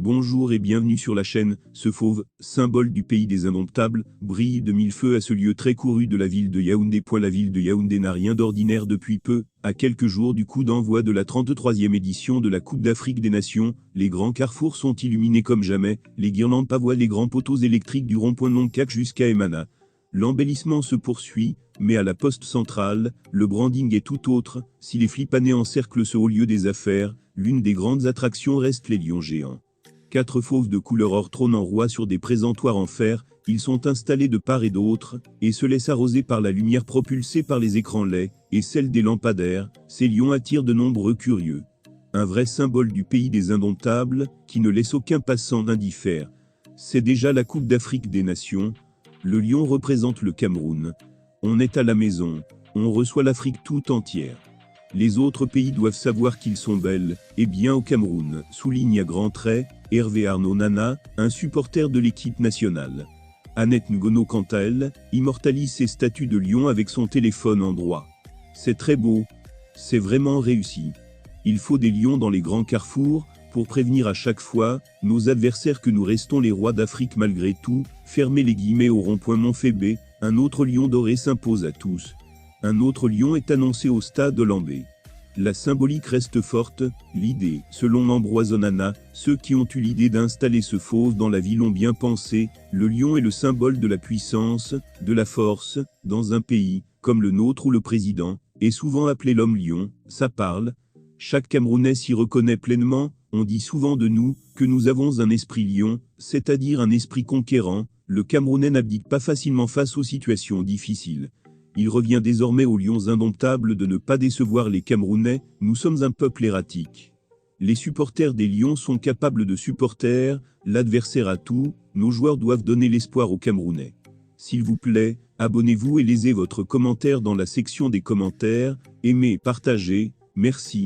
Bonjour et bienvenue sur la chaîne. Ce fauve, symbole du pays des indomptables, brille de mille feux à ce lieu très couru de la ville de Yaoundé. La ville de Yaoundé n'a rien d'ordinaire depuis peu. À quelques jours du coup d'envoi de la 33e édition de la Coupe d'Afrique des Nations, les grands carrefours sont illuminés comme jamais, les guirlandes pavoient les grands poteaux électriques du rond-point Noncac jusqu'à Emana. L'embellissement se poursuit, mais à la poste centrale, le branding est tout autre. Si les flipanés encerclent ce haut lieu des affaires, l'une des grandes attractions reste les lions géants. 4 fauves de couleur or trônent en roi sur des présentoirs en fer, ils sont installés de part et d'autre, et se laissent arroser par la lumière propulsée par les écrans LED, et celle des lampadaires. Ces lions attirent de nombreux curieux. Un vrai symbole du pays des indomptables, qui ne laisse aucun passant indifférent. C'est déjà la Coupe d'Afrique des Nations. Le lion représente le Cameroun. On est à la maison, on reçoit l'Afrique tout entière. Les autres pays doivent savoir qu'ils sont belles, et bien au Cameroun, souligne à grands traits Hervé Arnaud Nana, un supporter de l'équipe nationale. Annette Ngono quant à elle, immortalise ses statues de lion avec son téléphone en droit. C'est très beau, c'est vraiment réussi. Il faut des lions dans les grands carrefours, pour prévenir à chaque fois nos adversaires que nous restons les rois d'Afrique malgré tout. Fermez les guillemets au rond-point Montfébé, un autre lion doré s'impose à tous. Un autre lion est annoncé au stade de Lambé. La symbolique reste forte, l'idée, selon Ambroise Onana, ceux qui ont eu l'idée d'installer ce fauve dans la ville ont bien pensé, le lion est le symbole de la puissance, de la force, dans un pays, comme le nôtre où le président, est souvent appelé l'homme lion, ça parle. Chaque Camerounais s'y reconnaît pleinement, on dit souvent de nous, que nous avons un esprit lion, c'est-à-dire un esprit conquérant, le Camerounais n'abdique pas facilement face aux situations difficiles. Il revient désormais aux lions indomptables de ne pas décevoir les Camerounais, nous sommes un peuple erratique. Les supporters des lions sont capables de supporter, l'adversaire a tout, nos joueurs doivent donner l'espoir aux Camerounais. S'il vous plaît, abonnez-vous et laissez votre commentaire dans la section des commentaires, aimez et partagez, merci.